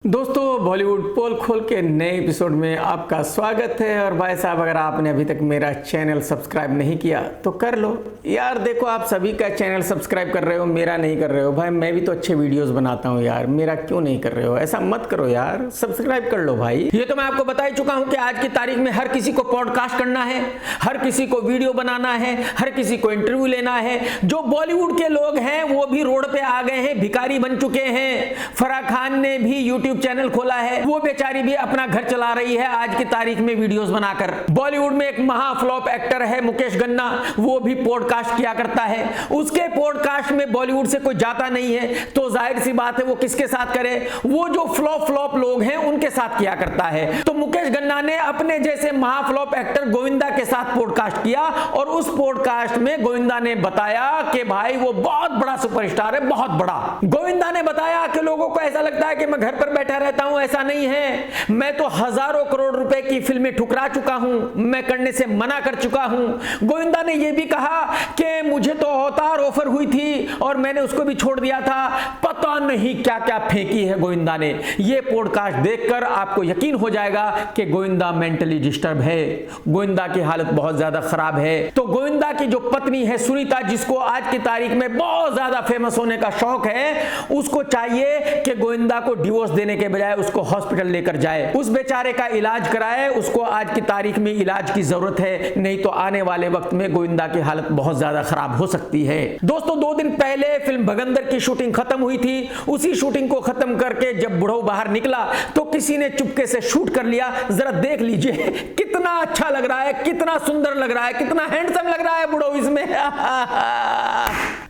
दोस्तों बॉलीवुड पोल खोल के नए एपिसोड में आपका स्वागत है। और भाई साहब, अगर आपने अभी तक मेरा चैनल सब्सक्राइब नहीं किया तो कर लो यार। देखो, आप सभी का चैनल सब्सक्राइब कर रहे हो, मेरा नहीं कर रहे हो। भाई मैं भी तो अच्छे वीडियोस बनाता हूँ यार, मेरा क्यों नहीं कर रहे हो? ऐसा मत करो यार, सब्सक्राइब कर लो भाई। ये तो मैं आपको बता ही चुका हूँ कि आज की तारीख में हर किसी को पॉडकास्ट करना है, हर किसी को वीडियो बनाना है, हर किसी को इंटरव्यू लेना है। जो बॉलीवुड के लोग हैं वो भी रोड पे आ गए हैं, भिखारी बन चुके हैं। फराह खान ने भी यूट्यूब चैनल खोला है, वो बेचारी भी अपना घर चला रही है आज की तारीख में वीडियोस बनाकर। बॉलीवुड में एक महा फ्लॉप एक्टर है मुकेश खन्ना, वो भी पॉडकास्ट किया करता है। उसके पॉडकास्ट में बॉलीवुड से कोई जाता नहीं है, तो जाहिर सी बात है वो किसके साथ करे? वो जो फ्लॉप लोग हैं उनके साथ किया करता है। तो मुकेश खन्ना ने अपने जैसे महा फ्लॉप एक्टर गोविंदा के साथ पॉडकास्ट किया, और उस पॉडकास्ट में गोविंदा ने बताया कि भाई वो बहुत बड़ा सुपरस्टार है, बहुत बड़ा। गोविंदा ने बताया कि लोगों को ऐसा लगता है कि मैं घर पर बैठा रहता हूं, ऐसा नहीं है। मैं तो हजारों करोड़ रुपए की फिल्में ठुकरा चुका हूं, मैं करने से मना कर चुका हूं। गोविंदा ने यह भी कहा कि मुझे तो अवतार ऑफर हुई थी और मैंने उसको भी छोड़ दिया था। पता नहीं क्या क्या फेंकी है गोविंदा ने। यह पॉडकास्ट देखकर आपको यकीन हो जाएगा कि गोविंदा मेंटली डिस्टर्ब है, गोविंदा की हालत बहुत ज्यादा खराब है। तो गोविंदा की जो पत्नी है सुनीता, जिसको आज की तारीख में बहुत ज्यादा फेमस होने का शौक है, उसको चाहिए कि गोविंदा को डिवोर्स देने के बजाय उसको हॉस्पिटल लेकर जाए, उस बेचारे का इलाज कराए। उसको आज की तारीख में इलाज की जरूरत है, नहीं तो आने वाले वक्त में गोविंदा की हालत बहुत ज्यादा खराब हो सकती है। दोस्तों, 2 दिन पहले फिल्म भगंदर की शूटिंग खत्म हुई थी। उसी शूटिंग को खत्म करके जब बुढ़ऊ बाहर निकला तो किसी ने चुपके से शूट कर लिया। जरा देख लीजिए कितना अच्छा लग रहा है, कितना सुंदर लग रहा है, कितना हैंडसम लग रहा है बुढ़ऊ इसमें।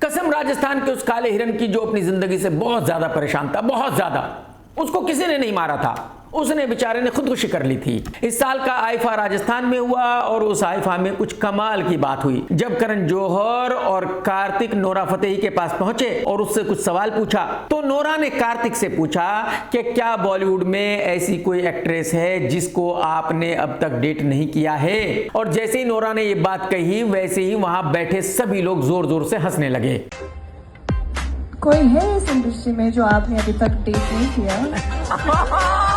कसम राजस्थान के उस काले हिरन की, जो अपनी जिंदगी से बहुत ज्यादा परेशान था, बहुत ज्यादा। उसको किसी ने नहीं मारा था, उसने बेचारे ने खुदकुशी कर ली थी। इस साल का आईफा राजस्थान में हुआ, और उस आईफा में कुछ कमाल की बात हुई। जब करण जौहर और कार्तिक नोरा फतेही के पास पहुंचे और उससे कुछ सवाल पूछा, तो नोरा ने कार्तिक से पूछा कि क्या बॉलीवुड में ऐसी कोई एक्ट्रेस है जिसको आपने अब तक डेट नहीं किया है? और जैसे ही नोरा ने ये बात कही, वैसे ही वहां बैठे सभी लोग जोर जोर से हंसने लगे। कोई है इस इंडस्ट्री में जो आपने अभी तक डेट नहीं किया?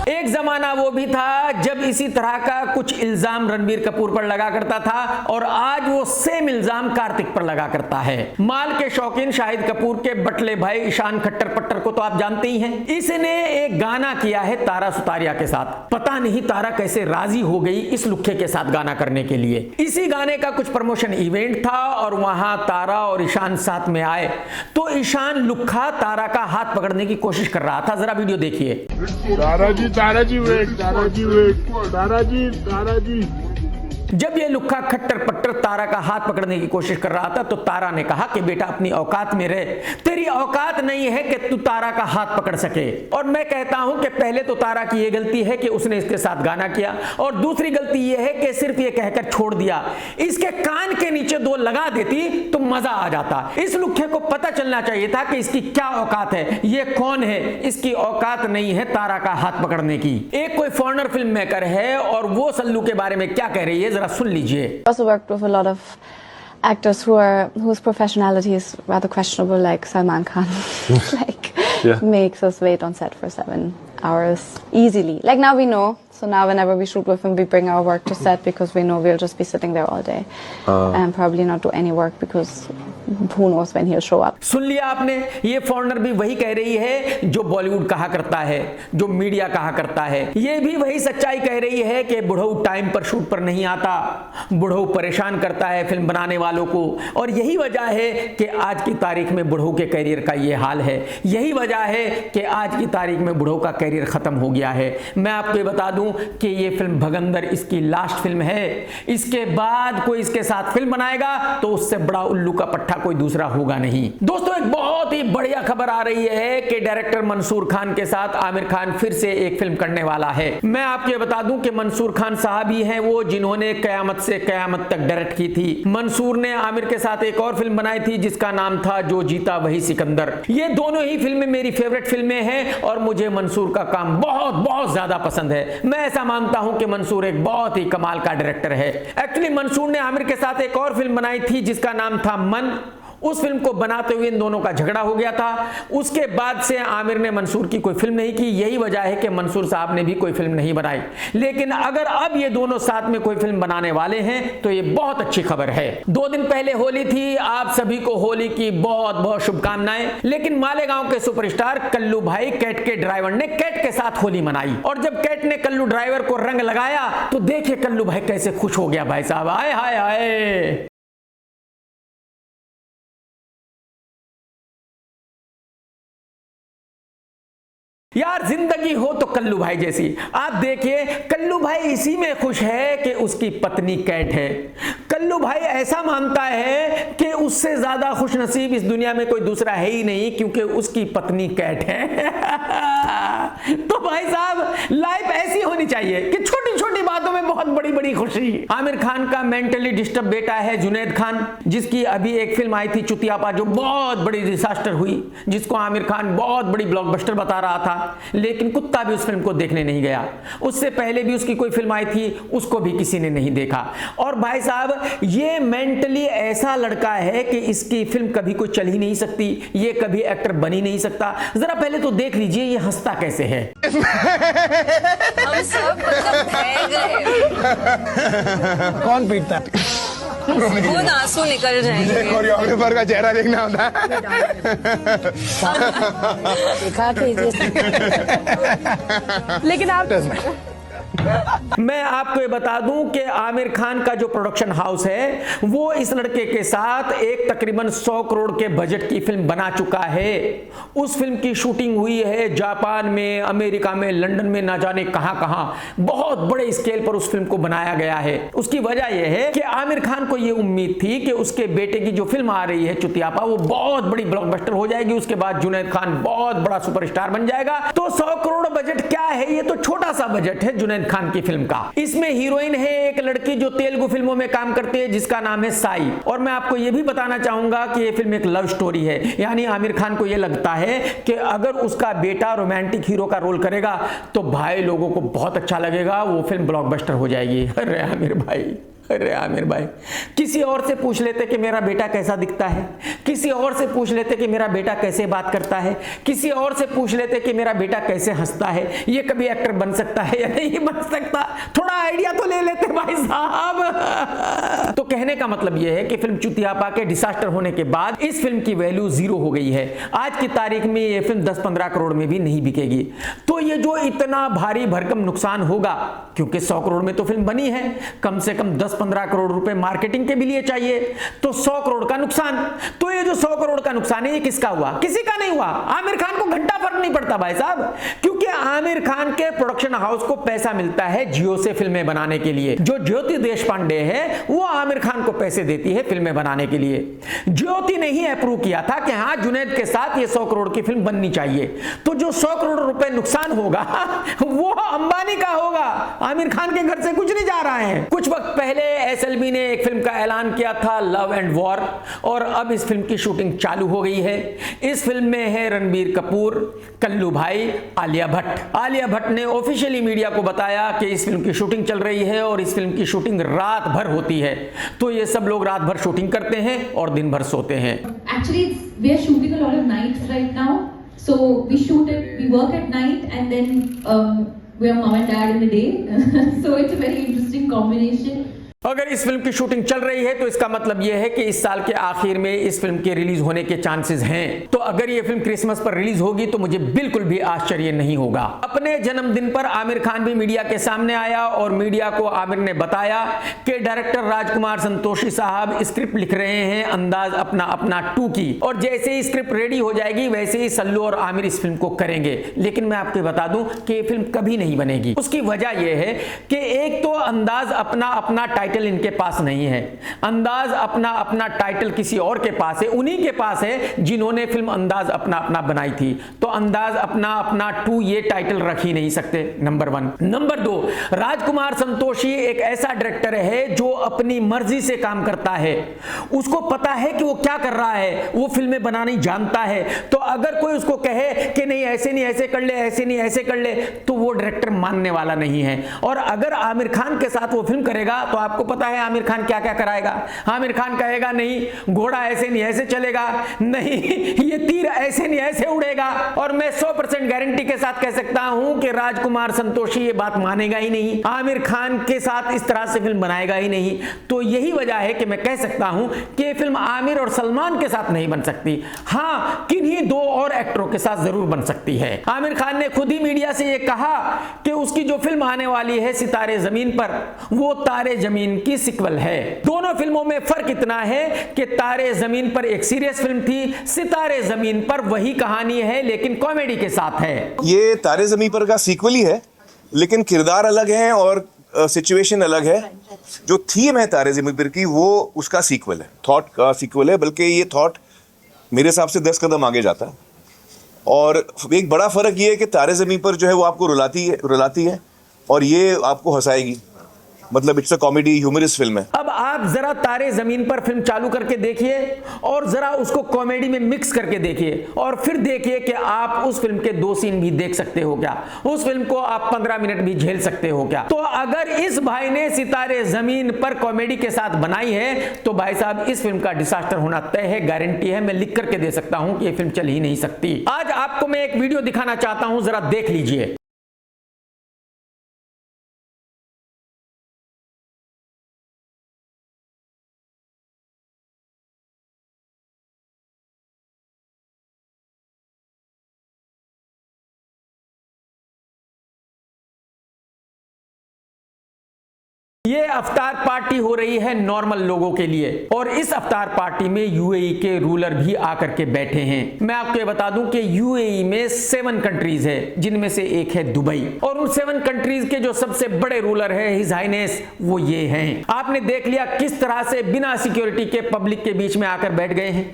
एक जमाना वो भी था जब इसी तरह का कुछ इल्जाम रणबीर कपूर पर लगा करता था, और आज वो सेम इल्जाम कार्तिक पर लगा करता है। माल के शौकीन शाहिद कपूर के बटले भाई ईशान खट्टर पट्टर को तो आप जानते ही हैं। इसने एक गाना किया है तारा सुतारिया के साथ। पता नहीं तारा कैसे राजी हो गई इस लुक्खे के साथ गाना करने के लिए। इसी गाने का कुछ प्रमोशन इवेंट था और वहां तारा और ईशान साथ में आए, तो ईशान लुक्खा तारा का हाथ पकड़ने की कोशिश कर रहा था। जरा वीडियो देखिए। Taraji wait, Taraji wait, Taraji. जब ये लुक्खा खट्टर पट्टर तारा का हाथ पकड़ने की कोशिश कर रहा था, तो तारा ने कहा कि बेटा अपनी औकात में रह, तेरी औकात नहीं है कि तू तारा का हाथ पकड़ सके। और मैं कहता हूं कि पहले तो तारा की ये गलती है कि उसने इसके साथ गाना किया, और दूसरी गलती ये है कि सिर्फ ये कहकर छोड़ दिया। इसके कान के नीचे 2 लगा देती तो मजा आ जाता। इस लुक्खे को पता चलना चाहिए था कि इसकी क्या औकात है, ये कौन है। इसकी औकात नहीं है तारा का हाथ पकड़ने की। एक कोई फॉरेनर फिल्म मेकर है, और वो सल्लू के बारे में क्या कह रही है, जरा सुन लीजिए। Also worked with a lot of actors whose professionality is rather questionable, like Salman Khan. Makes us wait on set for 7 hours easily. Like now we know, so now whenever we shoot with him, we bring our work to set because we know we'll just be sitting there all day and probably not do any work because who knows when he'll show up. सुन लिया आपने, ये foreigner भी वही कह रही है जो बॉलीवुड कहा करता है, जो मीडिया कहा करता है। ये भी वही सच्चाई कह रही है कि बुढ़ऊ टाइम पर शूट पर नहीं आता, बुढ़ऊ परेशान करता है फिल्म बनाने वालों को। और यही वजह है कि आज की तारीख में बुढ़ऊ के कैरियर का ये हाल है। यही वजह है कि आज की तारीख में बुढ़ऊ का कैरियर खत्म हो गया है। मैं आपको ये बता दूं कि ये फिल्म भगंदर इसकी लास्ट फिल्म है। इसके बाद कोई इसके साथ फिल्म बनाएगा तो उससे बड़ा उल्लू का पट्टा कोई दूसरा होगा नहीं। दोस्तों, एक बहुत ही बढ़िया खबर आ रही है कि डायरेक्टर मंसूर खान के साथ आमिर खान फिर से एक फिल्म करने वाला है। मैं आपको ये बता दूं कि मंसूर खान साहब ही हैं वो जिन्होंने कयामत से कयामत तक डायरेक्ट की थी। मंसूर ने आमिर के साथ एक और फिल्म बनाई थी जिसका नाम था जो जीता वही सिकंदर। ये दोनों ही फिल्में मेरी फेवरेट फिल्में हैं, और मुझे मंसूर का काम बहुत बहुत ज्यादा पसंद है। मैं ऐसा मानता हूं कि मंसूर एक बहुत ही कमाल का डायरेक्टर है। एक्चुअली मंसूर ने आमिर के साथ एक और फिल्म बनाई थी जिसका नाम था मन, उस फिल्म को बनाते हुए इन दोनों का झगड़ा हो गया था। उसके बाद से आमिर ने मंसूर की कोई फिल्म नहीं की। यही वजह है कि मंसूर साहब ने भी कोई फिल्म नहीं बनाई। लेकिन अगर अब ये दोनों साथ में कोई फिल्म बनाने वाले हैं तो ये बहुत अच्छी खबर है। 2 दिन पहले होली थी, आप सभी को होली की बहुत बहुत शुभकामनाएं। लेकिन मालेगांव के सुपरस्टार कल्लू भाई कैट के ड्राइवर ने कैट के साथ होली मनाई, और जब कैट ने कल्लू ड्राइवर को रंग लगाया तो देखिए कल्लू भाई कैसे खुश हो गया भाई साहब, आए हाय हाय। यार जिंदगी हो तो कल्लू भाई जैसी। आप देखिए कल्लू भाई इसी में खुश है कि उसकी पत्नी कैट है। कल्लू भाई ऐसा मानता है कि उससे ज्यादा खुश नसीब इस दुनिया में कोई दूसरा है ही नहीं, क्योंकि उसकी पत्नी कैट है। तो भाई साहब लाइफ ऐसी होनी चाहिए कि छोटी छोटी बातों में बहुत बड़ी बड़ी खुशी। आमिर खान का मेंटली डिस्टर्ब बेटा है जुनैद खान, जिसकी अभी एक फिल्म आई थी चुतियापा, जो बहुत बड़ी डिजास्टर हुई, जिसको आमिर खान बहुत बड़ी ब्लॉकबस्टर बता रहा था, लेकिन कुत्ता भी उस फिल्म को देखने नहीं गया। उससे पहले भी उसकी कोई फिल्म आई थी, उसको भी किसी ने नहीं देखा। और भाई साहब ये मेंटली ऐसा लड़का है कि इसकी फिल्म कभी कोई चल ही नहीं सकती, ये कभी एक्टर बन ही नहीं सकता। जरा पहले तो देख लीजिए ये हंसता कैसे है। हम सब मतलब बह गए। कौन पीटता है? खुद आंसू निकल जाएंगे। कोरियोग्राफर का चेहरा देखना होता है। दिखा कीजिए। लेकिन आप मैं आपको ये बता दूं कि आमिर खान का जो प्रोडक्शन हाउस है वो इस लड़के के साथ एक तकरीबन 100 करोड़ के बजट की फिल्म बना चुका है। उस फिल्म की शूटिंग हुई है जापान में, अमेरिका में, लंदन में, ना जाने कहां कहां। बहुत बड़े स्केल पर उस फिल्म को बनाया गया है। उसकी वजह यह है कि आमिर खान को यह उम्मीद थी कि उसके बेटे की जो फिल्म आ रही है चुतियापा, वो बहुत बड़ी ब्लॉकबस्टर हो जाएगी, उसके बाद जुनैद खान बहुत बड़ा सुपरस्टार बन जाएगा। तो 100 करोड़ बजट क्या है, ये तो छोटा सा बजट है जुनैद खान की फिल्म का। इसमें हीरोइन है एक लड़की जो तेलुगु फिल्मों में काम करती है, जिसका नाम है साई। और मैं आपको यह भी बताना चाहूंगा कि यह फिल्म एक लव स्टोरी है, यानी आमिर खान को यह लगता है कि अगर उसका बेटा रोमांटिक हीरो का रोल करेगा तो भाई लोगों को बहुत अच्छा लगेगा, वो फिल्म ब्लॉकबस्टर हो जाएगी। अरे आमिर भाई, अरे आमिर भाई, किसी और से पूछ लेते कि मेरा बेटा कैसा दिखता है, किसी और से पूछ लेते कि मेरा बेटा कैसे बात करता है, किसी और से पूछ लेते कि मेरा बेटा कैसे हंसता है, ये कभी एक्टर बन सकता है या नहीं बन सकता, थोड़ा आइडिया तो ले लेते भाई साहब। तो कहने का मतलब यह है कि फिल्म चुतियापा के डिजास्टर होने के बाद इस फिल्म की वैल्यू 0 हो गई है। आज की तारीख में यह फिल्म 10-15 करोड़ में भी नहीं बिकेगी। तो ये जो इतना भारी भरकम नुकसान होगा, क्योंकि 100 करोड़ में तो फिल्म बनी है, कम से कम 10-15 करोड़ रुपए मार्केटिंग के भी लिए चाहिए, तो 100 करोड़ का नुकसान। तो ये जो 100 करोड़ का नुकसान है ये किसका हुआ? किसी का नहीं हुआ। आमिर खान को घंटा फर्क नहीं पड़ता भाई साहब, क्योंकि आमिर खान के प्रोडक्शन हाउस को पैसा मिलता है जियो से फिल्में बनाने के लिए। जो ज्योति देशपांडे है वो आमिर खान को पैसे देती है फिल्में बनाने के लिए। ज्योति ने ही अप्रूव किया था कि हाँ जुनैद के साथ ये 100 करोड़ की फिल्म बननी चाहिए। तो जो 100 करोड़ रुपए नुकसान होगा वो अंबानी का होगा, आमिर खान के घर से कुछ नहीं जा रहा है। कुछ वक्त पहले एसएलबी ने एक फिल्म का ऐलान किया था, लव एंड वॉर, और अब इस फिल्म की शूटिंग चालू हो गई है। इस फिल्म में है रणबीर कपूर, कल्लू भाई, आलिया भट्ट। आलिया भट्ट ने ऑफिशियली मीडिया को बताया कि इस फिल्म की शूटिंग चल रही है और इस फिल्म की शूटिंग रात भर होती है। तो ये सब लोग रात भर शूटिंग करते हैं और दिन भर सोते हैं। Actually, we are shooting a lot of nights right now. So we work at night and then we are mom and dad in the day. So it's a very interesting combination. अगर इस film की shooting चल रही है तो इसका मतलब यह है कि इस साल के आखिर में इस फिल्म के रिलीज होने के चांसेस हैं। तो अगर यह फिल्म क्रिसमस पर रिलीज होगी तो मुझे बिल्कुल भी आश्चर्य नहीं होगा। अपने जन्मदिन पर आमिर खान भी मीडिया के सामने आया और मीडिया को आमिर ने बताया कि डायरेक्टर राजकुमार संतोषी साहब स्क्रिप्ट लिख रहे हैं अंदाज अपना अपना 2 की, और जैसे ही स्क्रिप्ट रेडी हो जाएगी वैसे ही सल्लू और आमिर इस फिल्म को करेंगे। लेकिन मैं आपको बता दूं कि यह फिल्म कभी नहीं बनेगी। उसकी वजह यह है कि एक तो अंदाज अपना अपना टाइटल इनके पास नहीं है। अंदाज अपना अपना टाइटल किसी और के पास है, उन्हीं के पास है जिन्होंने फिल्म अंदाज अपना अपना बनाई थी। तो अंदाज अपना अपना 2 ये टाइटल रख ही नहीं सकते, नंबर 1। नंबर 2, राजकुमार संतोषी एक ऐसा डायरेक्टर है जो अपनी मर्जी से काम करता है। उसको पता है कि वो क्या कर रहा है, वो फिल्में बनानी जानता है। तो अगर कोई उसको कहे कि नहीं ऐसे नहीं ऐसे कर ले, ऐसे नहीं ऐसे कर ले, तो वो डायरेक्टर मानने वाला नहीं है। और अगर आमिर खान के साथ वो फिल्म करेगा तो आपको आपको पता है आमिर खान क्या क्या कराएगा। आमिर खान कहेगा नहीं घोड़ा ऐसे नहीं ऐसे चलेगा, नहीं ये तीर ऐसे नहीं ऐसे उड़ेगा। और मैं 100% गारंटी के साथ कह सकता हूं कि राजकुमार संतोषी ये बात मानेगा ही नहीं, आमिर खान के साथ इस तरह से फिल्म बनाएगा ही नहीं। तो यही वजह है कि मैं कह सकता हूं कि ये फिल्म आमिर और सलमान के साथ नहीं बन सकती, हाँ किन्हीं दो और एक्टरों के साथ जरूर बन सकती है। आमिर खान ने खुद ही मीडिया से ये कहा कि उसकी जो फिल्म आने वाली है सितारे जमीन पर, वो तारे जमीन की सिक्वल है। दोनों फिल्मों में फर्क इतना है कि तारे जमीन पर एक सीरियस फिल्म थी, सितारे जमीन पर वही कहानी है लेकिन कॉमेडी के साथ है। ये तारे जमीन पर का सीक्वल ही है, लेकिन किरदार अलग है और सिचुएशन अलग है। जो थीम है तारे जमीन पर की वो उसका सीक्वल है, थॉट का सीक्वल है, बल्कि ये थॉट मेरे हिसाब से 10 कदम आगे जाता है। और एक बड़ा फर्क ये है कि तारे ज़मीन पर जो है वो आपको रुलाती है और ये आपको हंसाएगी। मतलब it's a comedy humorous film है। अब आप जरा तारे जमीन पर फिल्म चालू करके देखिए और जरा उसको कॉमेडी में मिक्स करके देखिए और फिर देखिए कि आप उस फिल्म के 2 सीन भी देख सकते हो क्या, उस फिल्म को आप 15 मिनट भी झेल सकते हो क्या। तो अगर इस भाई ने सितारे जमीन पर कॉमेडी के साथ बनाई है तो भाई साहब इस फिल्म का डिजास्टर होना तय है, गारंटी है, मैं लिख करके दे सकता हूं कि यह फिल्म चल ही नहीं सकती। आज आपको मैं एक वीडियो दिखाना चाहता हूं, जरा देख लीजिए। ये अफ्तार पार्टी हो रही है नॉर्मल लोगों के लिए और इस अफ्तार पार्टी में यूएई के रूलर भी आकर के बैठे हैं। मैं आपको ये बता दूं कि यूएई में 7 कंट्रीज है, जिनमें से एक है दुबई, और उन 7 कंट्रीज के जो सबसे बड़े रूलर है हिज हाइनेस वो ये हैं। आपने देख लिया किस तरह से बिना सिक्योरिटी के पब्लिक के बीच में आकर बैठ गए हैं,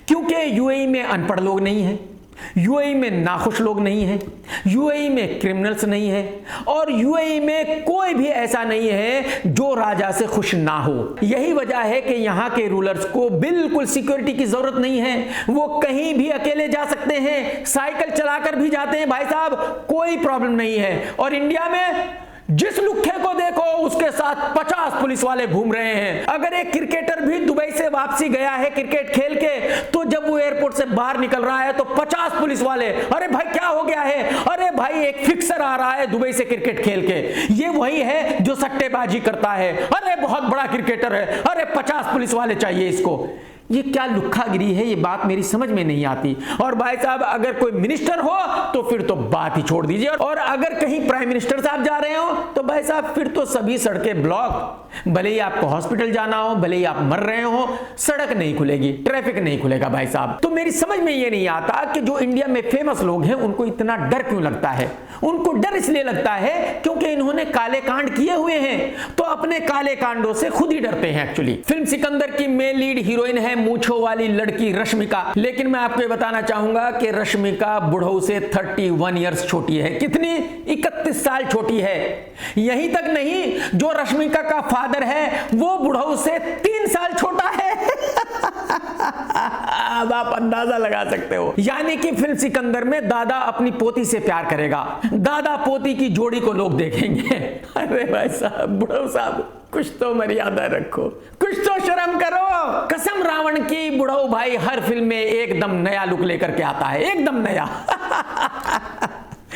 क्योंकि यूएई में अनपढ़ लोग नहीं है, यूएई में नाखुश लोग नहीं है, यूएई में क्रिमिनल्स नहीं है और यूएई में कोई भी ऐसा नहीं है जो राजा से खुश ना हो। यही वजह है कि यहां के रूलर्स को बिल्कुल सिक्योरिटी की जरूरत नहीं है, वो कहीं भी अकेले जा सकते हैं, साइकिल चलाकर भी जाते हैं भाई साहब, कोई प्रॉब्लम नहीं है। और इंडिया में जिस लुक्खे को देखो उसके साथ 50 पुलिस वाले घूम रहे हैं। अगर एक क्रिकेटर भी दुबई से वापसी गया है क्रिकेट खेल के, तो जब वो एयरपोर्ट से बाहर निकल रहा है तो 50 पुलिस वाले, अरे भाई क्या हो गया है, अरे भाई एक फिक्सर आ रहा है दुबई से क्रिकेट खेल के, ये वही है जो सट्टेबाजी करता है, अरे बहुत बड़ा क्रिकेटर है, अरे 50 पुलिस वाले चाहिए इसको। ये क्या लुक्खागिरी है, ये बात मेरी समझ में नहीं आती। और भाई साहब अगर कोई मिनिस्टर हो तो फिर तो बात ही छोड़ दीजिए, और अगर कहीं प्राइम मिनिस्टर साहब जा रहे हो तो भाई साहब फिर तो सभी सड़कें ब्लॉक, भले ही आपको हॉस्पिटल जाना हो, भले ही आप मर रहे हो, सड़क नहीं खुलेगी, ट्रैफिक नहीं खुलेगा भाई साहब। तो मेरी समझ में ये नहीं आता कि जो इंडिया में फेमस लोग हैं उनको इतना डर क्यों लगता है। उनको डर इसलिए लगता है क्योंकि इन्होंने काले कांड किए हुए हैं, तो अपने काले कांडों से खुद ही डरते हैं। एक्चुअली फिल्म सिकंदर की मेन लीड हीरोइन है मूंछों वाली लड़की रश्मिका, लेकिन मैं आपको ये बताना चाहूंगा कि रश्मिका बुढ़ऊ से 31 इयर्स छोटी है। कितनी? 31 साल छोटी है। यहीं तक नहीं, जो रश्मिका का फादर है वो बुढ़ऊ से 3 साल छोटा है। अब आप अंदाजा लगा सकते हो, यानी कि फिल्म सिकंदर में दादा अपनी पोती से प्यार करेगा, दादा पोती की जोड़ी को लोग देखेंगे। अरे भाई साहब, बुढ़ऊ साहब कुछ तो मर्यादा रखो, कुछ तो शर्म करो। कसम रावण की, बुढ़ऊ भाई हर फिल्म में एकदम नया लुक लेकर के आता है, एकदम नया।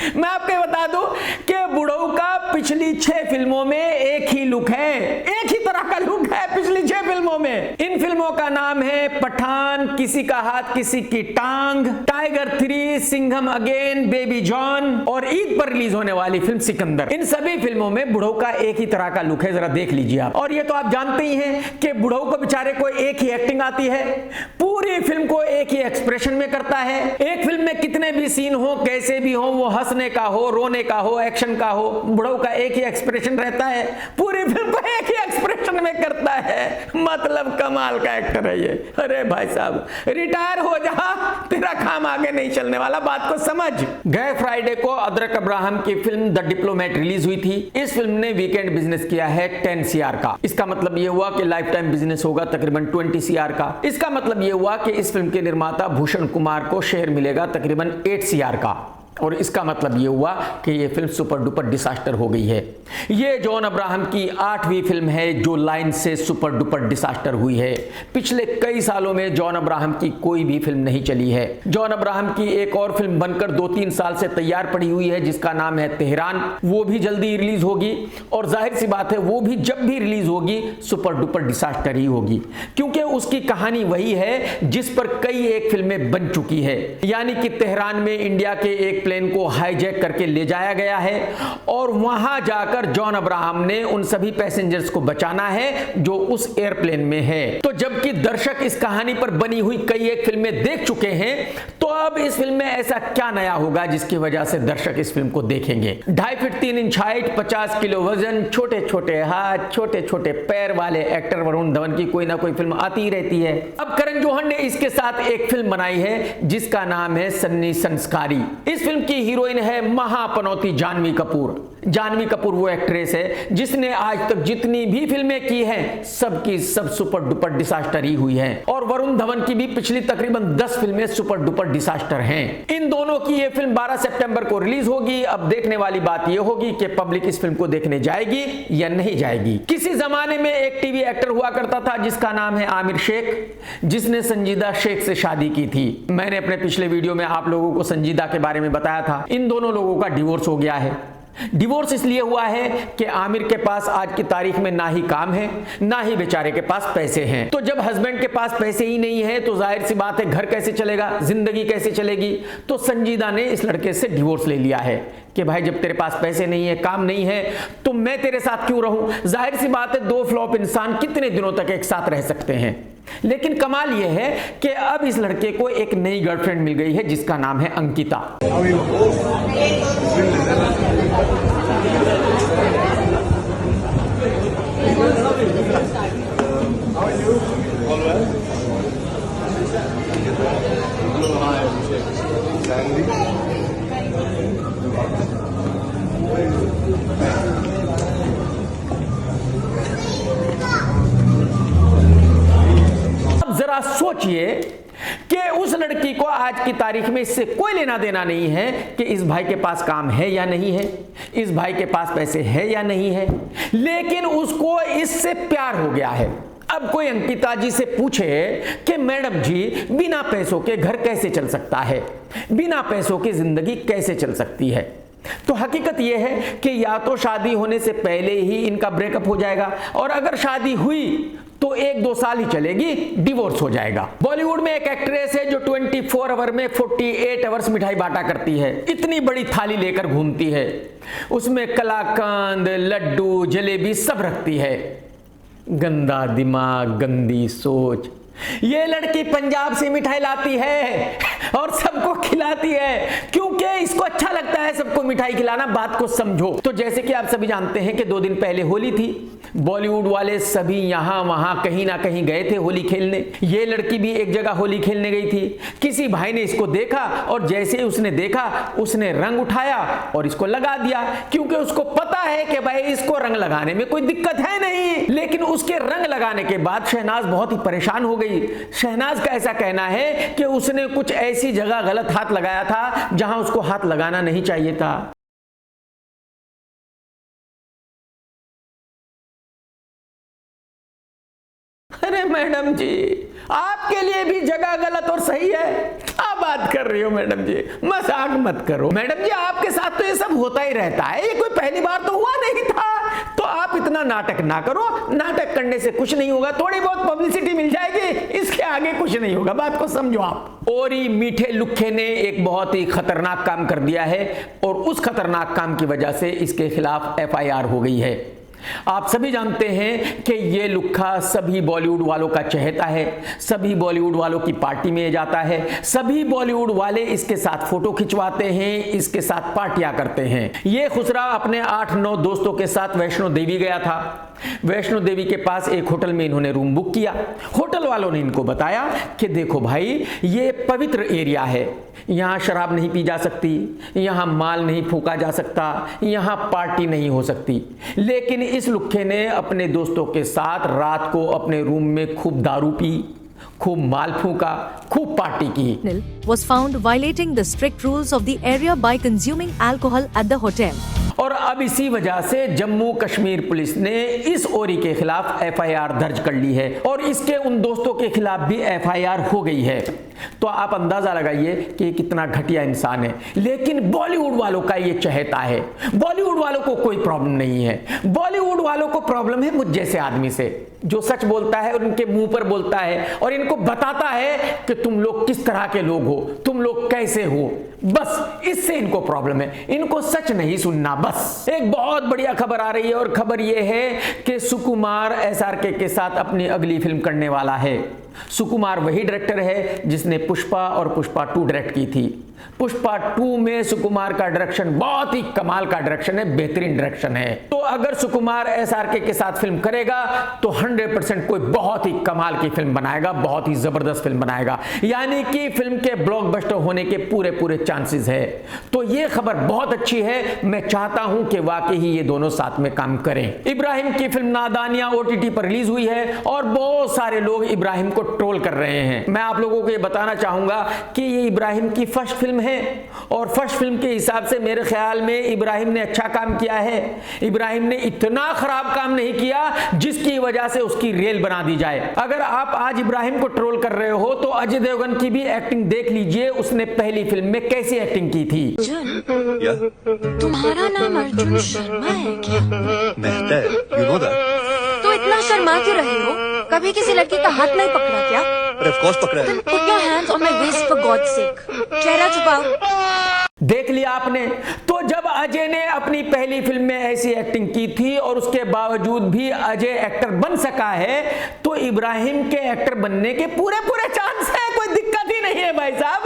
मैं आपको बता दूं कि बुढ़ऊ का पिछली 6 फिल्मों में एक ही लुक है, एक ही तरह का लुक है पिछली 6 फिल्मों में। इन फिल्मों का नाम है पठान, किसी का हाथ किसी की टांग, tiger 3, Singham again, baby John और ईद पर रिलीज होने वाली फिल्म सिकंदर। इन सभी फिल्मों में बुढ़ऊ का एक ही तरह का लुक है, जरा देख लीजिए आप। और ये तो आप जानते ही हैं कि बुढ़ऊ को बेचारे को एक ही एक्टिंग आती है, पूरी फिल्म को एक ही एक्सप्रेशन में करता है। एक फिल्म में कितने भी सीन हो, कैसे भी हो, वो हंसने का हो, रोने का हो, एक्शन का हो, बुढ़ऊ का एक ही एक्सप्रेशन रहता है, पूरी फिल्म को एक ही एक्सप्रेशन में करता है। मतलब कमाल का एक्टर है ये। अरे भाई साहब रिटायर हो जा, तेरा काम आगे नहीं चलने वाला, बात को समझ। गए फ्राइडे को अदरक अब्राहम की फिल्म द डिप्लोमेट रिलीज हुई थी। इस फिल्म ने वीकेंड बिजनेस किया है 10 CR का। इसका मतलब यह हुआ कि लाइफ टाइम बिजनेस होगा तकरीबन 20 CR का। इसका मतलब यह हुआ कि इस फिल्म के निर्माता भूषण कुमार को शेयर मिलेगा तकरीबन 8 CR का। और इसका मतलब ये हुआ कि ये फिल्म सुपर डुपर डिसास्टर हो गई है। ये जॉन अब्राहम की 8वीं फिल्म है जो लाइन से सुपर डुपर डिसास्टर हुई है। पिछले कई सालों में जॉन अब्राहम की कोई भी फिल्म नहीं चली है। जॉन अब्राहम की एक और फिल्म बनकर 2-3 साल से तैयार पड़ी हुई है जिसका नाम है तेहरान। वो भी जल्दी रिलीज होगी और जाहिर सी बात है वो भी जब भी रिलीज होगी सुपर डुपर डिसास्टर ही होगी, क्योंकि उसकी कहानी वही है जिस पर कई एक फिल्में बन चुकी है। यानी कि तेहरान में इंडिया के एक प्लेन को हाईजैक करके ले जाया गया है और वहां जाकर जॉन अब्राहम ने उन सभी पैसेंजर्स को बचाना है जो उस एयरप्लेन में है। तो जबकि दर्शक इस कहानी पर बनी हुई कई एक फिल्में देख चुके हैं, तो अब इस फिल्म में ऐसा क्या नया होगा जिसकी वजह से दर्शक इस फिल्म को देखेंगे। 2.5 फीट 3 इंच हाइट, 50 किलो वजन, छोटे छोटे हाथ, छोटे छोटे पैर वाले एक्टर वरुण धवन की कोई ना कोई फिल्म आती ही रहती है। अब करण जौहर ने इसके साथ एक फिल्म बनाई है जिसका नाम है सन्नी संस्कारी। इस फिल्म की हीरोइन है महापनौती जानवी कपूर। जानवी कपूर वो एक्ट्रेस है जिसने आज तक जितनी भी फिल्में की हैं सबकी सब सुपर डुपर डिसास्टर ही हुई हैं, और वरुण धवन की भी पिछली तकरीबन 10 फिल्में सुपर डुपर डिसास्टर हैं। इन दोनों की ये फिल्म 12 सितंबर को रिलीज होगी। अब देखने वाली बात ये होगी कि पब्लिक इस फिल्म को देखने जाएगी या नहीं जाएगी। किसी जमाने में एक टीवी एक्टर हुआ करता था जिसका नाम है आमिर शेख, जिसने संजीदा शेख से शादी की थी। मैंने अपने पिछले वीडियो में आप लोगों को संजीदा के बारे में बताया था। इन दोनों लोगों का डिवोर्स हो गया है। डिवोर्स इसलिए हुआ है कि आमिर के पास आज की तारीख में ना ही काम है ना ही बेचारे के पास पैसे हैं। तो जब हस्बैंड के पास पैसे ही नहीं है तो जाहिर सी बात है घर कैसे चलेगा, जिंदगी कैसे चलेगी। तो संजीदा ने इस लड़के से डिवोर्स ले लिया है कि भाई जब तेरे पास पैसे नहीं है, काम नहीं है, तो मैं तेरे साथ क्यों रहूं। जाहिर सी बात है दो फ्लॉप इंसान कितने दिनों तक एक साथ रह सकते हैं। लेकिन कमाल यह है कि अब इस लड़के को एक नई गर्लफ्रेंड मिल गई है जिसका नाम है अंकिता। जरा सोचिए कि उस लड़की को आज की तारीख में इससे कोई लेना देना नहीं है कि इस भाई के पास काम है या नहीं है, इस भाई के पास पैसे है या नहीं है, लेकिन उसको इससे प्यार हो गया है। अब कोई अंकिता जी से पूछे कि मैडम जी बिना पैसों के घर कैसे चल सकता है, बिना पैसों की जिंदगी कैसे चल सकती है, तो हकीकत यह है कि या तो शादी होने से पहले ही इनका ब्रेकअप हो जाएगा, और अगर शादी हुई तो 1-2 साल ही चलेगी, डिवोर्स हो जाएगा। बॉलीवुड में एक एक्ट्रेस है जो 24 आवर में 48 आवर्स मिठाई बांटा करती है। इतनी बड़ी थाली लेकर घूमती है, उसमें कलाकंद, लड्डू, जलेबी सब रखती है। गंदा दिमाग, गंदी सोच। ये लड़की पंजाब से मिठाई लाती है और सबको खिलाती है क्योंकि इसको अच्छा लगता है सबको मिठाई खिलाना। बात को समझो। तो जैसे कि आप सभी जानते हैं कि 2 दिन पहले होली थी। बॉलीवुड वाले सभी यहां वहां कहीं ना कहीं गए थे होली खेलने। ये लड़की भी एक जगह होली खेलने गई थी। किसी भाई ने इसको देखा और जैसे ही उसने देखा उसने रंग उठाया और इसको लगा दिया, क्योंकि उसको पता है कि भाई इसको रंग लगाने में कोई दिक्कत है नहीं। लेकिन उसके रंग लगाने के बाद शहनाज बहुत ही परेशान हो गई। शहनाज का ऐसा कहना है कि उसने कुछ ऐसी जगह गलत हाथ लगाया था जहां उसको हाथ लगाना नहीं चाहिए था। अरे मैडम जी, आपके लिए भी जगह गलत और सही है। क्या बात कर रही हो मैडम जी, मजाक मत करो। मैडम जी आपके साथ तो ये सब होता ही रहता है, ये कोई पहली बार तो हुआ नहीं था। तो आप इतना नाटक ना करो। नाटक करने से कुछ नहीं होगा, थोड़ी बहुत पब्लिसिटी मिल जाएगी, इसके आगे कुछ नहीं होगा। बात को समझो आप। ओरी मीठे लुक्खे ने एक बहुत ही खतरनाक काम कर दिया है और उस खतरनाक काम की वजह से इसके खिलाफ FIR हो गई है। आप सभी जानते हैं कि ये लुक्खा सभी बॉलीवुड वालों का चहेता है, सभी बॉलीवुड वालों की पार्टी में जाता है, सभी बॉलीवुड वाले इसके साथ फोटो खिंचवाते हैं, इसके साथ पार्टियां करते हैं। ये खुसरा अपने 8-9 दोस्तों के साथ वैष्णो देवी गया था। वैष्णो देवी के पास एक होटल में इन्होंने रूम बुक किया। होटल वालों ने इनको बताया कि देखो भाई ये पवित्र एरिया है, यहाँ शराब नहीं पी जा सकती, यहाँ माल नहीं फूका जा सकता, यहाँ पार्टी नहीं हो सकती। लेकिन इस लुक्खे ने अपने दोस्तों के साथ रात को अपने रूम में खूब दारू पी, खूब माल फूका, खूब पार्टी की। Was found violating the strict rules of the area by consuming alcohol at the hotel. और अब इसी वजह से जम्मू कश्मीर पुलिस ने इस ओरी के खिलाफ एफआईआर दर्ज कर ली है और इसके उन दोस्तों के खिलाफ भी एफआईआर हो गई है। तो आप अंदाजा लगाइए कि ये कितना घटिया इंसान है। लेकिन बॉलीवुड वालों का ये चहेता है। बॉलीवुड वालों को कोई प्रॉब्लम नहीं है। बॉलीवुड वालों को प्रॉब्लम है मुझ जैसे आदमी से, जो सच बोलता है और उनके मुंह पर बोलता है और इनको बताता है कि तुम लोग किस तरह के लोग हो, तुम लोग कैसे हो। बस इससे इनको प्रॉब्लम है, इनको सच नहीं सुनना। बस एक बहुत बढ़िया खबर आ रही है और खबर यह है कि सुकुमार एसआरके के साथ अपनी अगली फिल्म करने वाला है। सुकुमार वही डायरेक्टर है जिसने पुष्पा और पुष्पा 2 डायरेक्ट की थी। पुष्पा 2 में सुकुमार का डायरेक्शन बहुत ही कमाल का डायरेक्शन है, बेहतरीन डायरेक्शन है। तो अगर सुकुमार एसआरके के साथ फिल्म करेगा तो 100% कोई बहुत ही कमाल की फिल्म बनाएगा, बहुत ही जबरदस्त फिल्म बनाएगा, यानी कि फिल्म के ब्लॉकबस्टर होने के पूरे चांसेस है। तो ये खबर बहुत अच्छी है। मैं चाहता हूं कि वाकई ही ये दोनों साथ में काम करें। इब्राहिम की फिल्म नादानियां ओटीटी पर रिलीज हुई है और बहुत सारे लोग इब्राहिम को ट्रोल कर रहे हैं। मैं आप लोगों को ये बताना चाहूंगा कि ये इब्राहिम की फर्स्ट फिल्म है और फर्स्ट फिल्म के हिसाब से मेरे ख्याल में इब्राहिम ने अच्छा काम किया है। इब्राहिम ने इतना खराब काम नहीं किया जिसकी वजह से उसकी रेल बना दी जाए। अगर आप आज इब्राहिम को ट्रोल कर रहे हो तो अजय देवगन की भी एक्टिंग देख लीजिए, उसने पहली फिल्म में कैसी एक्टिंग की थी। तुम्हारा नाम अर्जुन शर्मा है क्या? मेहता है, you know that? तो इतना शर्मा क्यों रहे हो? कभी किसी लड़की का हाथ नहीं पकड़ा क्या? Of course पकड़ा है। Put your hands on my waist for God's sake. चेहरा छुपाओ। देख लिया आपने। तो जब अजय ने अपनी पहली फिल्म में ऐसी एक्टिंग की थी और उसके बावजूद भी अजय एक्टर बन सका है, तो इब्राहिम के एक्टर बनने के पूरे चांस है, कोई दिक्कत ही नहीं है भाई साहब।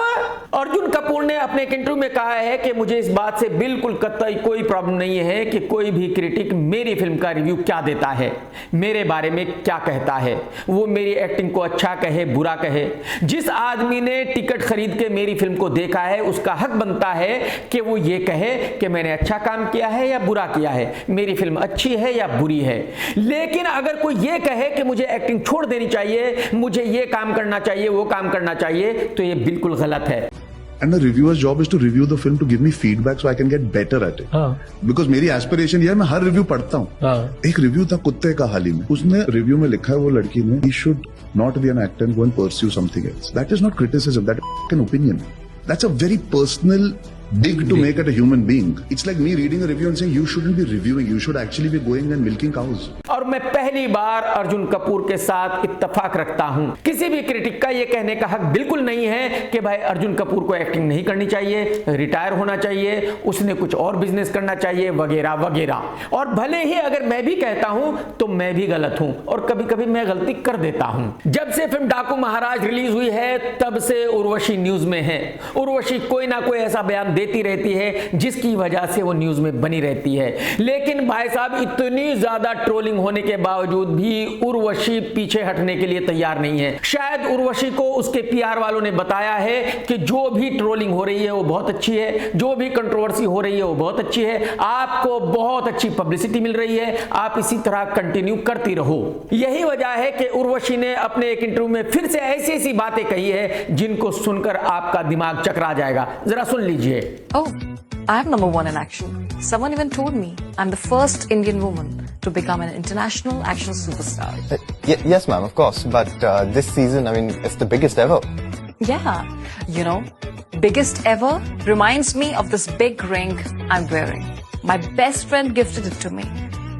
अर्जुन कपूर ने अपने एक इंटरव्यू में कहा है कि मुझे इस बात से बिल्कुल कतई कोई प्रॉब्लम नहीं है कि कोई भी क्रिटिक मेरी फिल्म का रिव्यू क्या देता है, मेरे बारे में क्या कहता है, वो मेरी एक्टिंग को अच्छा कहे बुरा कहे। जिस आदमी ने टिकट खरीद के मेरी फिल्म को देखा है उसका हक बनता है कि वो ये कहे कि मैंने अच्छा काम किया है या बुरा किया है, मेरी फिल्म अच्छी है या बुरी है। लेकिन अगर कोई ये कहे कि मुझे एक्टिंग छोड़ देनी चाहिए, मुझे ये काम करना चाहिए, वो काम करना चाहिए, तो ये बिल्कुल गलत है। And the reviewer's job is to review the film to give me feedback so I can get better at it. Because मेरी aspiration यार मैं हर रिव्यू पढ़ता हूँ। एक रिव्यू था कुत्ते का हाल ही में, उसने रिव्यू में लिखा है वो लड़की ने he should not be an actor and go and pursue something else. That is not criticism, that is an opinion. That's a very personal dig to make at a human being. It's like me reading a review and saying you shouldn't be reviewing, you should actually be going and milking cows. और मैं पहली बार अर्जुन कपूर के साथ इत्तेफाक रखता हूं। किसी भी क्रिटिक का ये कहने का हक बिल्कुल नहीं है कि भाई अर्जुन कपूर को एक्टिंग नहीं करनी चाहिए, रिटायर होना चाहिए, उसने कुछ और बिजनेस करना चाहिए वगैरह वगैरह। और भले ही अगर मैं भी कहता हूं तो मैं भी गलत हूं और कभी कभी मैं गलती कर देता हूं। जब से फिल्म डाकू महाराज रिलीज हुई है तब से उर्वशी न्यूज में है। उर्वशी कोई ना कोई ऐसा बयान देती रहती है जिसकी वजह से वो न्यूज में बनी रहती है। लेकिन भाई साहब इतनी ज्यादा ट्रोलिंग होने के बावजूद भी उर्वशी पीछे हटने के लिए तैयार नहीं है। शायद उर्वशी को उसके पीआर वालों ने बताया है कि जो भी ट्रोलिंग हो रही है वो बहुत अच्छी है, जो भी कंट्रोवर्सी हो रही है वो बहुत अच्छी है, आपको बहुत अच्छी पब्लिसिटी मिल रही है, आप इसी तरह कंटिन्यू करती रहो। यही वजह है कि उर्वशी ने अपने एक इंटरव्यू में फिर से ऐसी ऐसी बातें कही है जिनको सुनकर आपका दिमाग चकरा जाएगा। जरा सुन लीजिए। Oh, I'm number one in action. Someone even told me I'm the first Indian woman to become an international action superstar. Yes, ma'am, of course. But this season, I mean, it's the biggest ever. Yeah, you know, biggest ever reminds me of this big ring I'm wearing. My best friend gifted it to me.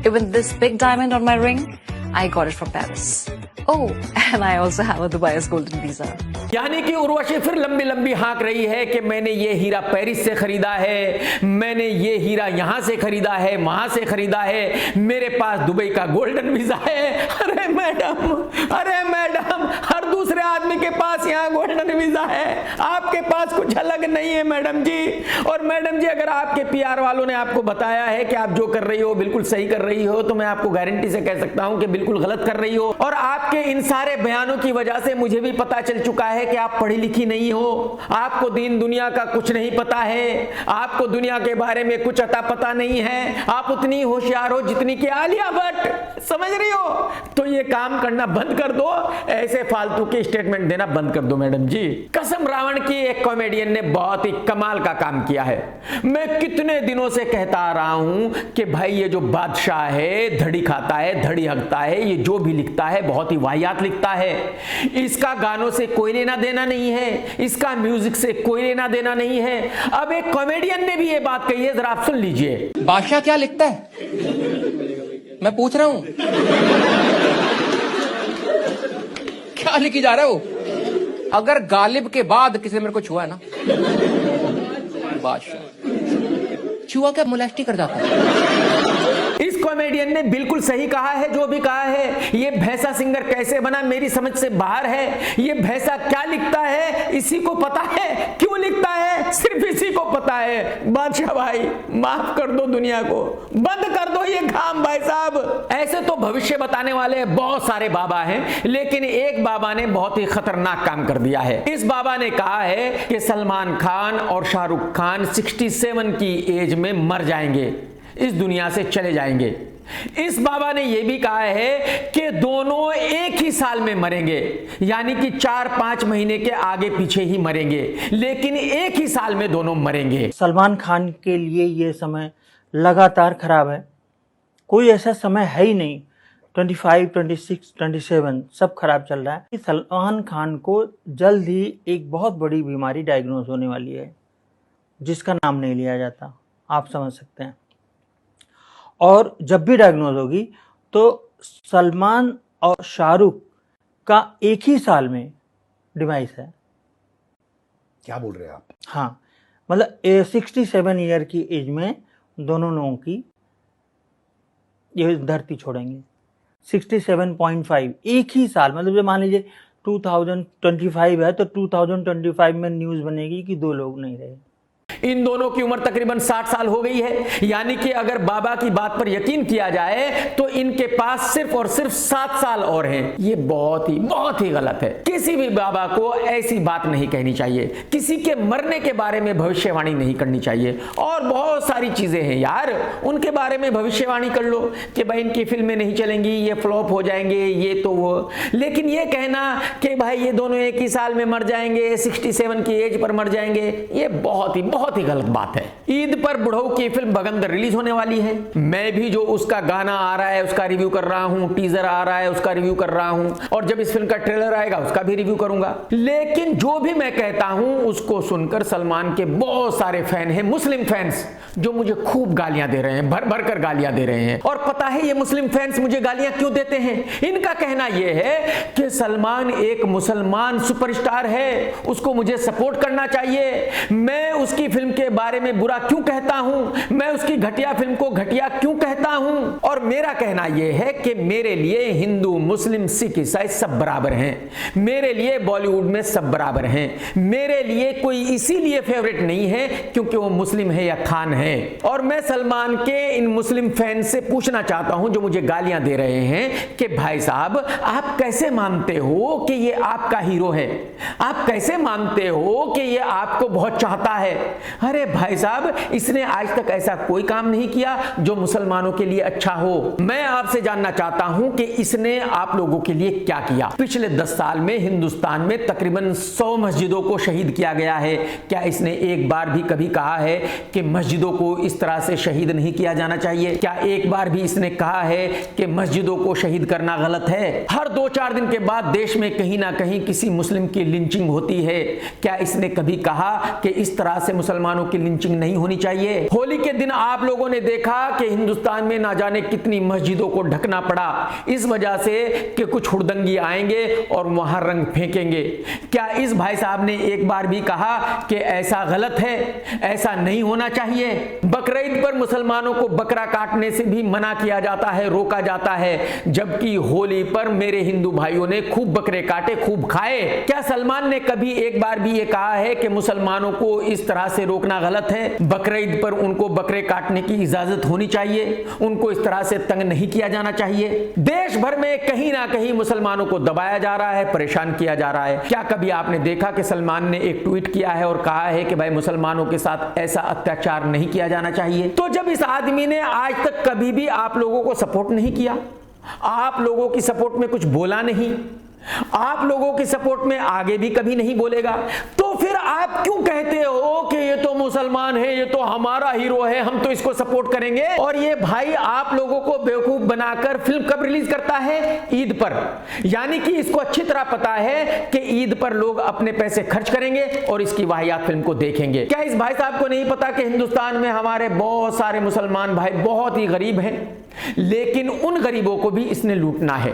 Even this big diamond on my ring, I got it from Paris. Oh, and I also have a Dubai's golden visa. यानी कि उर्वशी फिर लंबी लंबी हाँक रही है कि मैंने ये हीरा पेरिस से खरीदा है, मैंने ये हीरा यहां से खरीदा है, वहां से खरीदा है, मेरे पास दुबई का गोल्डन वीजा है। अरे मैडम, हर दूसरे आदमी के पास यहाँ गोल्डन वीजा है, आपके पास कुछ अलग नहीं है मैडम जी। और मैडम जी अगर आपके पीआर वालों ने आपको बताया है कि आप जो कर रही हो बिल्कुल सही कर रही हो, तो मैं आपको गारंटी से कह सकता हूं कि बिल्कुल गलत कर रही हो। और आपके इन सारे बयानों की वजह से मुझे भी पता चल चुका है कि आप पढ़ी लिखी नहीं हो, आपको दीन दुनिया का कुछ नहीं पता है, आपको दुनिया के बारे में कुछ अता पता नहीं है, आप उतनी होशियार हो जितनी कि आलिया भट्ट, समझ रही हो? तो ये काम करना बंद कर दो ऐसे फालतू के स्टेटमेंट देना बंद कर दो मैडम जी। कसम रावण की एक कॉमेडियन ने बहुत ही कमाल का काम किया है। मैं कितने दिनों से कहता आ रहा हूं कि भाई ये जो बादशाह है, धड़ी खाता है, धड़ी हकता है, ये जो भी लिखता है बहुत ही वाहियात लिखता है। इसका गानों से कोई लेना देना नहीं है, इसका म्यूजिक से कोई लेना देना नहीं है। अब एक कॉमेडियन ने भी ये बात कही है, जरा आप सुन लीजिए। बादशाह क्या लिखता है मैं पूछ रहा हूं, क्या लिखी जा रहा है वो? अगर गालिब के बाद किसी ने मेरे को छुआ है ना, बादशाह छुआ क्या मोलेस्टी कर जाता है। इस कॉमेडियन ने बिल्कुल सही कहा है जो भी कहा है। ये भैंसा सिंगर कैसे बना मेरी समझ से बाहर है। ये भैंसा क्या लिखता है इसी को पता है, क्यों लिखता है सिर्फ इसी को पता है। बादशाह भाई माफ कर दो, दुनिया को बंद कर दो ये काम भाई साहब। ऐसे तो भविष्य बताने वाले बहुत सारे बाबा हैं, लेकिन एक बाबा ने बहुत ही खतरनाक काम कर दिया है। इस बाबा ने कहा है कि सलमान खान और शाहरुख खान 67 की एज में मर जाएंगे, इस दुनिया से चले जाएंगे। इस बाबा ने यह भी कहा है कि दोनों एक ही साल में मरेंगे, यानी कि 4-5 महीने के आगे पीछे ही मरेंगे, लेकिन एक ही साल में दोनों मरेंगे। सलमान खान के लिए ये समय लगातार खराब है, कोई ऐसा समय है ही नहीं। 25, 26, 27 सब खराब चल रहा है। सलमान खान को जल्द ही एक बहुत बड़ी बीमारी डायग्नोज होने वाली है, जिसका नाम नहीं लिया जाता, आप समझ सकते हैं। और जब भी डायग्नोज होगी तो सलमान और शाहरुख का एक ही साल में डिवाइस है। क्या बोल रहे हैं आप? हाँ, मतलब 67 ईयर की एज में दोनों लोगों की ये धरती छोड़ेंगे। 67.5 एक ही साल, मतलब जब मान लीजिए 2025 है तो 2025 में न्यूज़ बनेगी कि 2 लोग नहीं रहे। इन दोनों की उम्र तकरीबन 60 साल हो गई है, यानी कि अगर बाबा की बात पर यकीन किया जाए तो इनके पास सिर्फ और सिर्फ 7 साल और हैं। ये बहुत ही गलत है। किसी भी बाबा को ऐसी बात नहीं कहनी चाहिए, किसी के मरने के बारे में भविष्यवाणी नहीं करनी चाहिए। और बहुत सारी चीजें हैं यार, उनके बारे में भविष्यवाणी कर लो कि भाई इनकी फिल्में नहीं चलेंगी, ये फ्लॉप हो जाएंगे, ये तो वो। लेकिन ये कहना कि भाई ये दोनों एक ही साल में मर जाएंगे, 67 की एज पर मर जाएंगे, ये बहुत ही गलत बात है। ईद पर बुढ़ऊ की फिल्म बगंदर रिलीज होने वाली है। मैं भी जो उसका गाना आ रहा है उसका रिव्यू कर रहा हूं, टीजर आ रहा है उसका रिव्यू कर रहा हूं, और जब इस फिल्म का ट्रेलर आएगा उसका भी रिव्यू करूंगा। लेकिन जो भी मैं कहता हूं उसको सुनकर सलमान के बहुत सारे फैन हैं, मुस्लिम फैंस, जो मुझे खूब गालियां दे रहे हैं, भर भर कर गालियां दे रहे हैं। और पता है ये मुस्लिम फैंस मुझे गालियां क्यों देते हैं? इनका कहना यह है कि सलमान एक मुसलमान सुपरस्टार है, उसको मुझे सपोर्ट करना चाहिए। मैं उसकी फिल्म के बारे में बुरा क्यों कहता हूं, मैं उसकी घटिया फिल्म को घटिया क्यों कहता हूं? और मेरा कहना यह है कि मेरे लिए हिंदू, मुस्लिम, सिख, ईसाई सब बराबर हैं। मेरे लिए बॉलीवुड में सब बराबर हैं। मेरे लिए कोई इसीलिए फेवरेट नहीं है क्योंकि वो मुस्लिम है या खान है। और मैं सलमान के इन मुस्लिम फैन से पूछना चाहता हूं जो मुझे गालियां दे रहे हैं कि भाई साहब आप कैसे मानते हो कि ये आपका हीरो है? आप कैसे मानते हो कि ये आपको बहुत चाहता है? अरे भाई साहब, इसने आज तक ऐसा कोई काम नहीं किया जो मुसलमानों के लिए अच्छा हो। मैं आपसे जानना चाहता हूं कि इसने आप लोगों के लिए क्या किया। पिछले 10 साल में हिंदुस्तान में तकरीबन 100 मस्जिदों को शहीद किया गया है। क्या इसने एक बार भी कभी कहा है कि मस्जिदों को इस तरह से शहीद नहीं किया जाना चाहिए? क्या एक बार भी इसने कहा है कि मस्जिदों को शहीद करना गलत है? हर 2-4 दिन के बाद देश में कहीं ना कहीं किसी मुस्लिम की लिंचिंग होती है। क्या इसने कभी कहा कि इस तरह से मुसलमानों की लिंचिंग नहीं होनी चाहिए? होली के दिन आप लोगों ने देखा कि हिंदुस्तान में ना जाने कितनी मस्जिदों को ढकना पड़ा, इस वजह से कि कुछ हुड़दंगी आएंगे और वहां रंग फेंकेंगे। क्या इस भाई साहब ने एक बार भी कहा कि ऐसा गलत है, ऐसा नहीं होना चाहिए? बकरीद पर मुसलमानों को बकरा काटने से भी मना किया जाता है, रोका जाता है, जबकि होली पर मेरे हिंदू भाइयों ने खूब बकरे काटे, खूब खाए। क्या सलमान ने कभी एक बार भी ये कहा है कि मुसलमानों को इस तरह से रोकना गलत है? बकरीद पर उनको बकरे काटने की इजाजत होनी चाहिए, उनको इस तरह से तंग नहीं किया जाना चाहिए। देश भर में कहीं ना कहीं मुसलमानों को दबाया जा रहा है, परेशान किया जा रहा है। क्या कभी आपने देखा कि सलमान ने एक ट्वीट किया है और कहा है कि भाई मुसलमानों के साथ ऐसा अत्याचार नहीं किया जाना चाहिए? तो जब इस आदमी ने आज तक कभी भी आप लोगों को सपोर्ट नहीं किया, आप लोगों की सपोर्ट में कुछ बोला नहीं, आप लोगों की सपोर्ट में आगे भी कभी नहीं बोलेगा, तो फिर आप क्यों कहते हो कि ये तो मुसलमान है, ये तो हमारा हीरो है, हम तो इसको सपोर्ट करेंगे। और ये भाई आप लोगों को बेवकूफ बनाकर फिल्म कब रिलीज करता है? ईद पर। यानी कि इसको अच्छी तरह पता है कि ईद पर लोग अपने पैसे खर्च करेंगे और इसकी वाहियात फिल्म को देखेंगे। क्या इस भाई साहब को नहीं पता कि हिंदुस्तान में हमारे बहुत सारे मुसलमान भाई बहुत ही गरीब हैं, लेकिन उन गरीबों को भी इसने लूटना है।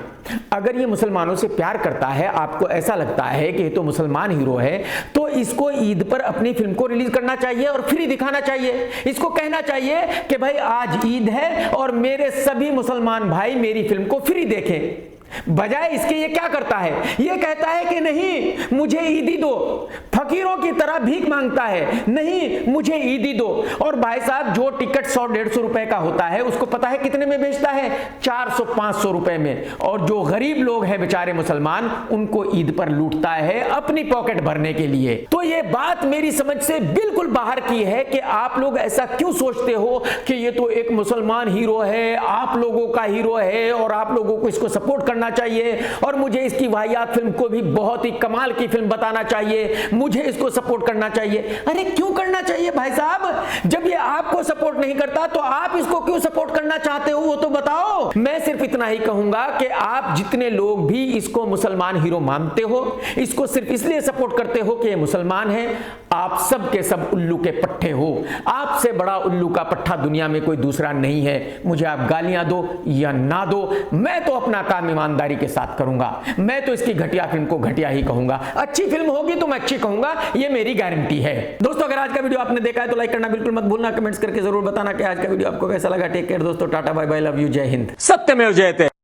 अगर ये मुसलमानों से प्यार करता है, आपको ऐसा लगता है कि ये तो मुसलमान हीरो है, तो इसको ईद पर अपनी फिल्म को रिलीज करना चाहिए और फ्री दिखाना चाहिए। इसको कहना चाहिए कि भाई आज ईद है और मेरे सभी मुसलमान भाई मेरी फिल्म को फ्री देखें। बजाय इसके ये क्या करता है? ये कहता है कि नहीं मुझे ईदी दो, फकीरों की तरह भीख मांगता है, नहीं मुझे ईदी दो। और भाई साहब जो टिकट 100-150 रुपए का होता है उसको पता है कितने में बेचता है? 400-500 रुपए में। और जो गरीब लोग हैं बेचारे मुसलमान, उनको ईद पर लूटता है अपनी पॉकेट भरने के लिए। तो ये बात मेरी समझ से बिल्कुल बाहर की है कि आप लोग ऐसा क्यों सोचते हो कि ये तो एक मुसलमान हीरो है, आप लोगों का हीरो है और आप लोगों को इसको सपोर्ट करना चाहिए और मुझे इसकी वाहियात फिल्म को भी बहुत ही कमाल की फिल्म बताना चाहिए, मुझे इसको सपोर्ट करना चाहिए। अरे क्यों करना चाहिए भाई साहब? जब ये आपको सपोर्ट नहीं करता तो आप इसको क्यों सपोर्ट करना चाहते हो वो तो बताओ। मैं सिर्फ इतना ही कहूंगा कि आप जितने लोग भी इसको मुसलमान हीरो मानते हो, इसको सिर्फ इसलिए सपोर्ट करते हो कि ये मुसलमान है, आप सब के सब उल्लू के पट्टे हो। आपसे बड़ा उल्लू का पट्टा दुनिया में कोई दूसरा नहीं है। मुझे आप गालियां दो या ना दो, मैं तो अपना काम ईमानदारी के साथ करूंगा। मैं तो इसकी घटिया फिल्म को घटिया ही कहूंगा, अच्छी फिल्म होगी तो मैं अच्छी कहूंगा, ये मेरी गारंटी है। दोस्तों अगर आज का वीडियो आपने देखा है तो लाइक करना बिल्कुल मत भूलना, कमेंट्स करके जरूर बताना कि आज का वीडियो आपको कैसा लगा। टेक केयर दोस्तों, tata bye bye, love you, जय हिंद, सत्यमेव जयते।